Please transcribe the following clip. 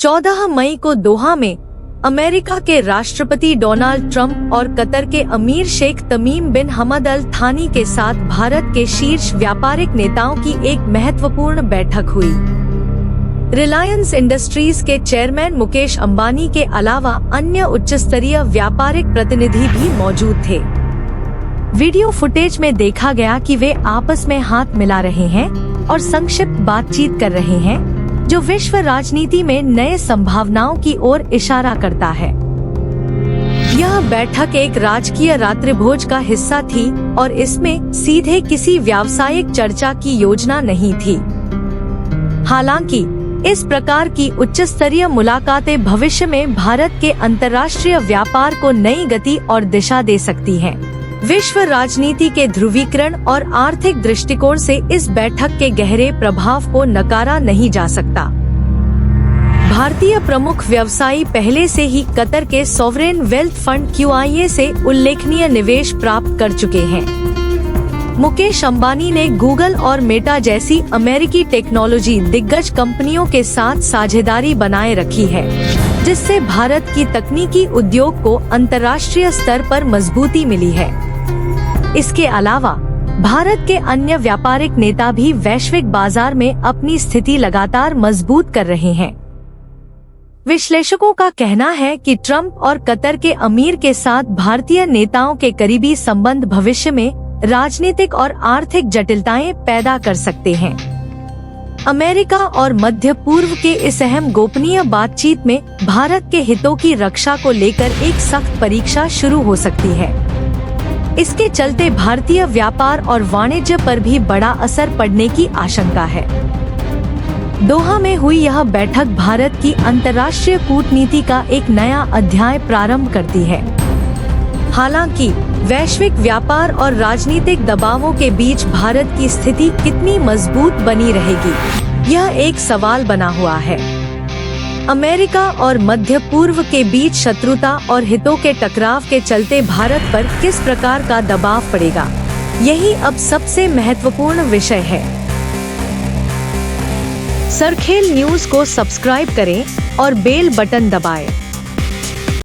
14 मई को दोहा में अमेरिका के राष्ट्रपति डोनाल्ड ट्रंप और कतर के अमीर शेख तमीम बिन हमद अल थानी के साथ भारत के शीर्ष व्यापारिक नेताओं की एक महत्वपूर्ण बैठक हुई। रिलायंस इंडस्ट्रीज के चेयरमैन मुकेश अंबानी के अलावा अन्य उच्च स्तरीय व्यापारिक प्रतिनिधि भी मौजूद थे। वीडियो फुटेज में देखा गया कि वे आपस में हाथ मिला रहे हैं और संक्षिप्त बातचीत कर रहे हैं, जो विश्व राजनीति में नए संभावनाओं की ओर इशारा करता है। यह बैठक एक राजकीय रात्रिभोज का हिस्सा थी और इसमें सीधे किसी व्यावसायिक चर्चा की योजना नहीं थी। हालांकि इस प्रकार की उच्च स्तरीय मुलाकातें भविष्य में भारत के अंतर्राष्ट्रीय व्यापार को नई गति और दिशा दे सकती हैं। विश्व राजनीति के ध्रुवीकरण और आर्थिक दृष्टिकोण से इस बैठक के गहरे प्रभाव को नकारा नहीं जा सकता। भारतीय प्रमुख व्यवसायी पहले से ही कतर के सॉवरेन वेल्थ फंड QIA से उल्लेखनीय निवेश प्राप्त कर चुके हैं। मुकेश अंबानी ने गूगल और मेटा जैसी अमेरिकी टेक्नोलॉजी दिग्गज कंपनियों के साथ साझेदारी बनाए रखी है, जिससे भारत की तकनीकी उद्योग को अंतर्राष्ट्रीय स्तर पर मजबूती मिली है। इसके अलावा भारत के अन्य व्यापारिक नेता भी वैश्विक बाजार में अपनी स्थिति लगातार मजबूत कर रहे हैं। विश्लेषकों का कहना है कि ट्रंप और कतर के अमीर के साथ भारतीय नेताओं के करीबी संबंध भविष्य में राजनीतिक और आर्थिक जटिलताएं पैदा कर सकते हैं। अमेरिका और मध्य पूर्व के इस अहम गोपनीय बातचीत में भारत के हितों की रक्षा को लेकर एक सख्त परीक्षा शुरू हो सकती है। इसके चलते भारतीय व्यापार और वाणिज्य पर भी बड़ा असर पड़ने की आशंका है। दोहा में हुई यह बैठक भारत की अंतर्राष्ट्रीय कूटनीति का एक नया अध्याय प्रारंभ करती है। हालांकि वैश्विक व्यापार और राजनीतिक दबावों के बीच भारत की स्थिति कितनी मजबूत बनी रहेगी, यह एक सवाल बना हुआ है। अमेरिका और मध्य पूर्व के बीच शत्रुता और हितों के टकराव के चलते भारत पर किस प्रकार का दबाव पड़ेगा, यही अब सबसे महत्वपूर्ण विषय है। सरखेल न्यूज को सब्सक्राइब करें और बेल बटन दबाएं।